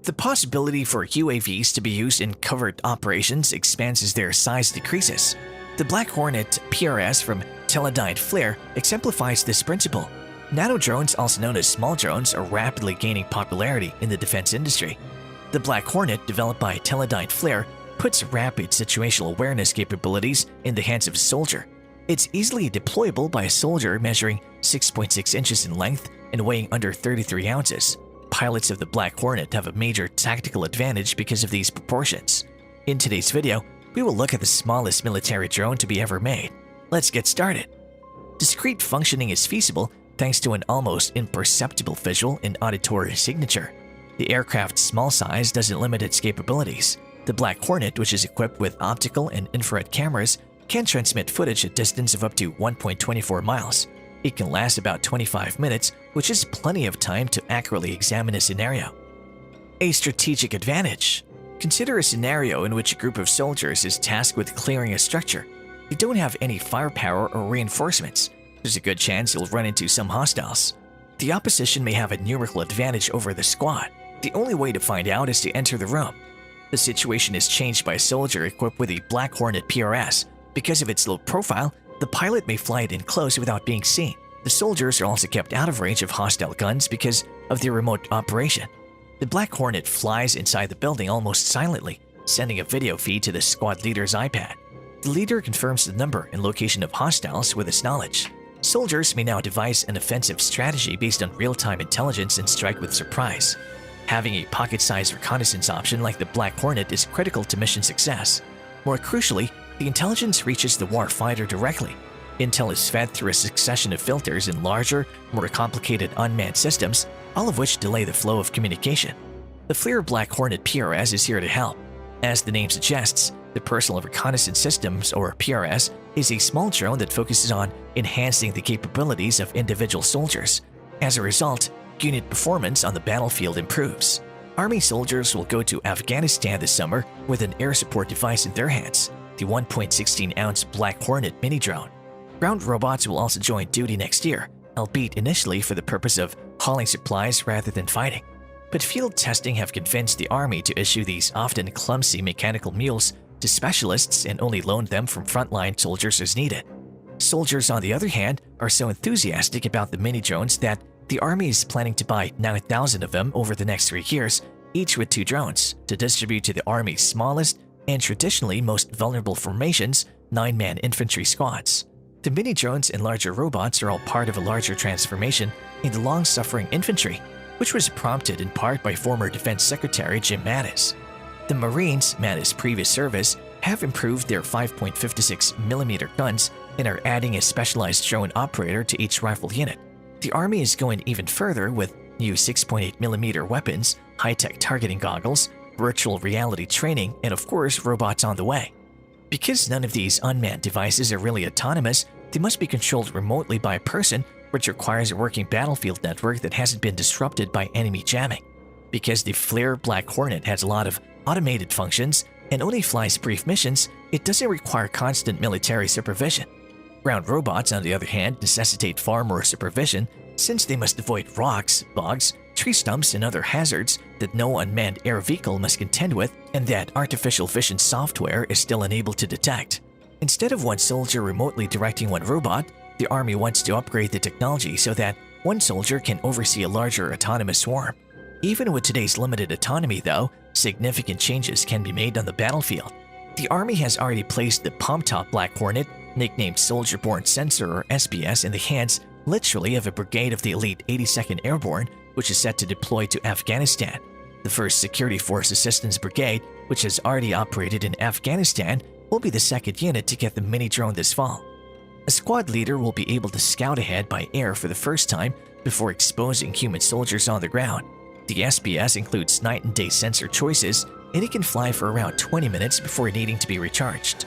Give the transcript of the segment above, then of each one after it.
The possibility for UAVs to be used in covert operations expands as their size decreases. The Black Hornet PRS from Teledyne FLIR exemplifies this principle. Nano drones, also known as small drones, are rapidly gaining popularity in the defense industry. The Black Hornet, developed by Teledyne FLIR, puts rapid situational awareness capabilities in the hands of a soldier. It's easily deployable by a soldier measuring 6.6 inches in length and weighing under 33 ounces. Pilots of the Black Hornet have a major tactical advantage because of these proportions. In today's video, we will look at the smallest military drone to be ever made. Let's get started. Discrete functioning is feasible thanks to an almost imperceptible visual and auditory signature. The aircraft's small size doesn't limit its capabilities. The Black Hornet, which is equipped with optical and infrared cameras, can transmit footage at a distance of up to 1.24 miles. It can last about 25 minutes, which is plenty of time to accurately examine a scenario. A strategic advantage. Consider a scenario in which a group of soldiers is tasked with clearing a structure. They don't have any firepower or reinforcements. There's a good chance you'll run into some hostiles. The opposition may have a numerical advantage over the squad. The only way to find out is to enter the room. The situation is changed by a soldier equipped with a Black Hornet PRS. Because of its low profile, the pilot may fly it in close without being seen. The soldiers are also kept out of range of hostile guns because of their remote operation. The Black Hornet flies inside the building almost silently, sending a video feed to the squad leader's iPad. The leader confirms the number and location of hostiles with his knowledge. Soldiers may now devise an offensive strategy based on real-time intelligence and strike with surprise. Having a pocket-sized reconnaissance option like the Black Hornet is critical to mission success. More crucially, the intelligence reaches the warfighter directly. Intel is fed through a succession of filters in larger, more complicated unmanned systems, all of which delay the flow of communication. The FLIR Black Hornet PRS is here to help. As the name suggests, the Personal Reconnaissance Systems, or PRS, is a small drone that focuses on enhancing the capabilities of individual soldiers. As a result, unit performance on the battlefield improves. Army soldiers will go to Afghanistan this summer with an air support device in their hands, the 1.16-ounce Black Hornet mini drone. Ground robots will also join duty next year, albeit initially for the purpose of hauling supplies rather than fighting. But field testing have convinced the Army to issue these often clumsy mechanical mules to specialists and only loan them from frontline soldiers as needed. Soldiers, on the other hand, are so enthusiastic about the mini drones that the Army is planning to buy 9,000 of them over the next 3 years, each with 2 drones, to distribute to the Army's smallest and traditionally most vulnerable formations, 9-man infantry squads. The mini drones and larger robots are all part of a larger transformation in the long-suffering infantry, which was prompted in part by former Defense Secretary Jim Mattis. The Marines, Mattis' previous service, have improved their 5.56mm guns and are adding a specialized drone operator to each rifle unit. The Army is going even further with new 6.8mm weapons, high-tech targeting goggles, virtual reality training, and of course, robots on the way. Because none of these unmanned devices are really autonomous, they must be controlled remotely by a person, which requires a working battlefield network that hasn't been disrupted by enemy jamming. Because the FLIR Black Hornet has a lot of automated functions and only flies brief missions, it doesn't require constant military supervision. Ground robots, on the other hand, necessitate far more supervision since they must avoid rocks, bogs, tree stumps, and other hazards that no unmanned air vehicle must contend with and that artificial vision software is still unable to detect. Instead of one soldier remotely directing one robot, the Army wants to upgrade the technology so that one soldier can oversee a larger autonomous swarm. Even with today's limited autonomy, though, significant changes can be made on the battlefield. The Army has already placed the pump-top Black Hornet, nicknamed Soldier-Borne Sensor or SBS, in the hands literally of a brigade of the elite 82nd Airborne, which is set to deploy to Afghanistan. The 1st Security Force Assistance Brigade, which has already operated in Afghanistan, will be the 2nd unit to get the mini drone this fall. A squad leader will be able to scout ahead by air for the first time before exposing human soldiers on the ground. The SBS includes night and day sensor choices, and it can fly for around 20 minutes before needing to be recharged.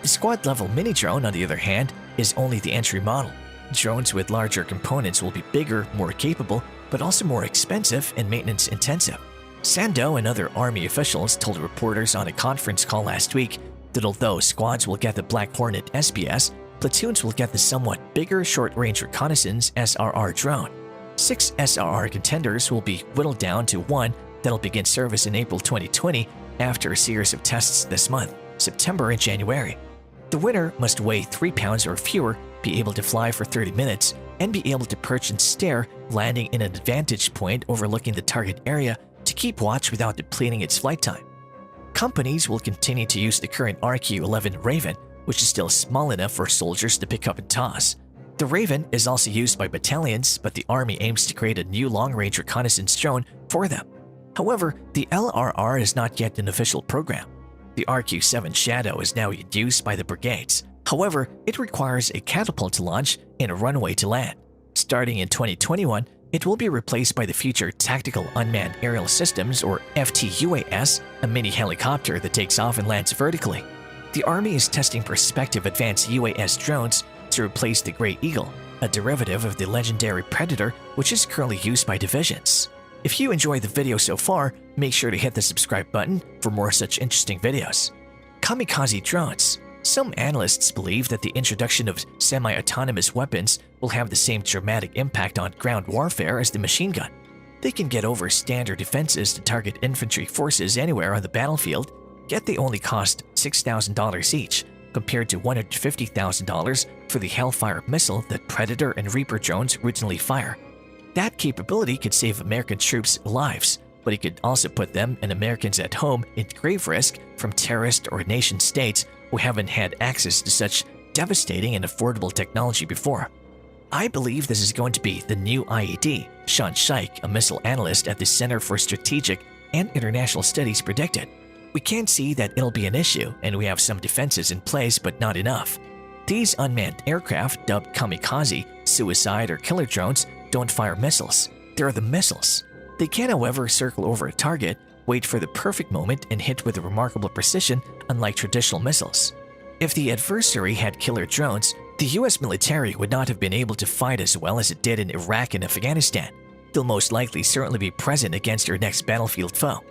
The squad-level mini-drone, on the other hand, is only the entry model. Drones with larger components will be bigger, more capable, but also more expensive and maintenance-intensive. Sando and other Army officials told reporters on a conference call last week that although squads will get the Black Hornet SBS, platoons will get the somewhat bigger short-range reconnaissance SRR drone. 6 SRR contenders will be whittled down to 1 that'll begin service in April 2020 after a series of tests this month, September and January. The winner must weigh 3 pounds or fewer, be able to fly for 30 minutes, and be able to perch and stare, landing in an advantage point overlooking the target area to keep watch without depleting its flight time. Companies will continue to use the current RQ-11 Raven, which is still small enough for soldiers to pick up and toss. The Raven is also used by battalions, but the Army aims to create a new long-range reconnaissance drone for them. However, the LRR is not yet an official program. The RQ-7 Shadow is now in use by the brigades. However, it requires a catapult to launch and a runway to land. Starting in 2021, it will be replaced by the future Tactical Unmanned Aerial Systems, or FTUAS, a mini helicopter that takes off and lands vertically. The Army is testing prospective advanced UAS drones to replace the Grey Eagle, a derivative of the legendary Predator, which is currently used by divisions. If you enjoyed the video so far, make sure to hit the subscribe button for more such interesting videos. Kamikaze drones. Some analysts believe that the introduction of semi-autonomous weapons will have the same dramatic impact on ground warfare as the machine gun. They can get over standard defenses to target infantry forces anywhere on the battlefield, yet they only cost $6,000 each, compared to $150,000 for the Hellfire missile that Predator and Reaper drones originally fire. That capability could save American troops' lives, but it could also put them and Americans at home in grave risk from terrorist or nation-states who haven't had access to such devastating and affordable technology before. I believe this is going to be the new IED, Sean Scheich, a missile analyst at the Center for Strategic and International Studies, predicted. We can see that it'll be an issue, and we have some defenses in place, but not enough. These unmanned aircraft, dubbed kamikaze, suicide, or killer drones, don't fire missiles. They're the missiles. They can, however, circle over a target, wait for the perfect moment, and hit with a remarkable precision, unlike traditional missiles. If the adversary had killer drones, the US military would not have been able to fight as well as it did in Iraq and Afghanistan. They'll most likely certainly be present against your next battlefield foe.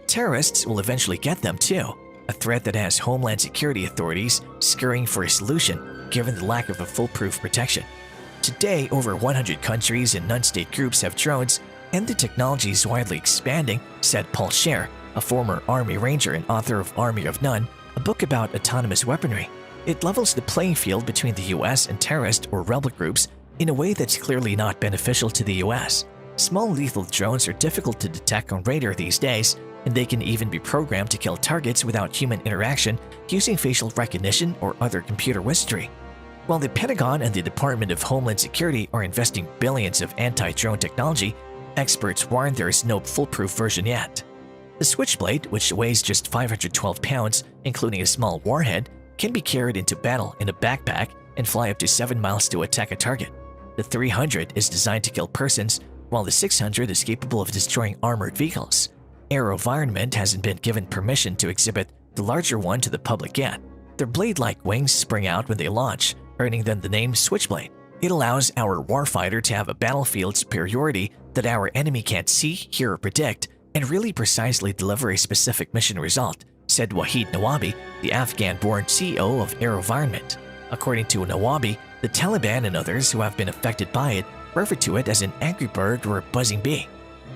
Terrorists will eventually get them too, a threat that has Homeland Security authorities scurrying for a solution given the lack of a foolproof protection. Today, over 100 countries and non-state groups have drones, and the technology is widely expanding, said Paul Scher, a former Army Ranger and author of Army of None, a book about autonomous weaponry. It levels the playing field between the US and terrorist or rebel groups in a way that's clearly not beneficial to the US. Small lethal drones are difficult to detect on radar these days, and they can even be programmed to kill targets without human interaction using facial recognition or other computer wizardry. While the Pentagon and the Department of Homeland Security are investing billions of anti-drone technology, experts warn there is no foolproof version yet. The Switchblade, which weighs just 512 pounds, including a small warhead, can be carried into battle in a backpack and fly up to 7 miles to attack a target. The 300 is designed to kill persons, while the 600 is capable of destroying armored vehicles. AeroVironment hasn't been given permission to exhibit the larger one to the public yet. Their blade-like wings spring out when they launch, earning them the name Switchblade. It allows our warfighter to have a battlefield superiority that our enemy can't see, hear, or predict, and really precisely deliver a specific mission result, said Wahid Nawabi, the Afghan-born CEO of AeroVironment. According to Nawabi, the Taliban and others who have been affected by it refer to it as an angry bird or a buzzing bee.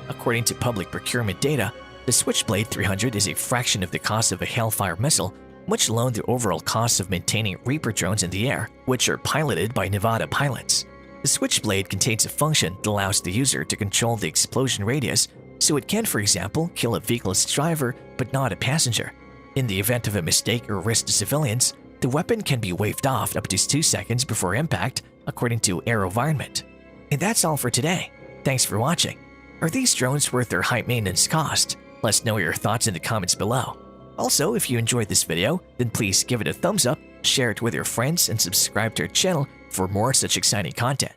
According to public procurement data, the Switchblade 300 is a fraction of the cost of a Hellfire missile, much alone the overall cost of maintaining Reaper drones in the air, which are piloted by Nevada pilots. The Switchblade contains a function that allows the user to control the explosion radius, so it can, for example, kill a vehicle's driver but not a passenger. In the event of a mistake or risk to civilians, the weapon can be waved off up to 2 seconds before impact, according to AeroVironment. And that's all for today. Thanks for watching. Are these drones worth their high maintenance cost? Let us know your thoughts in the comments below. Also, if you enjoyed this video, then please give it a thumbs up, share it with your friends, and subscribe to our channel for more such exciting content.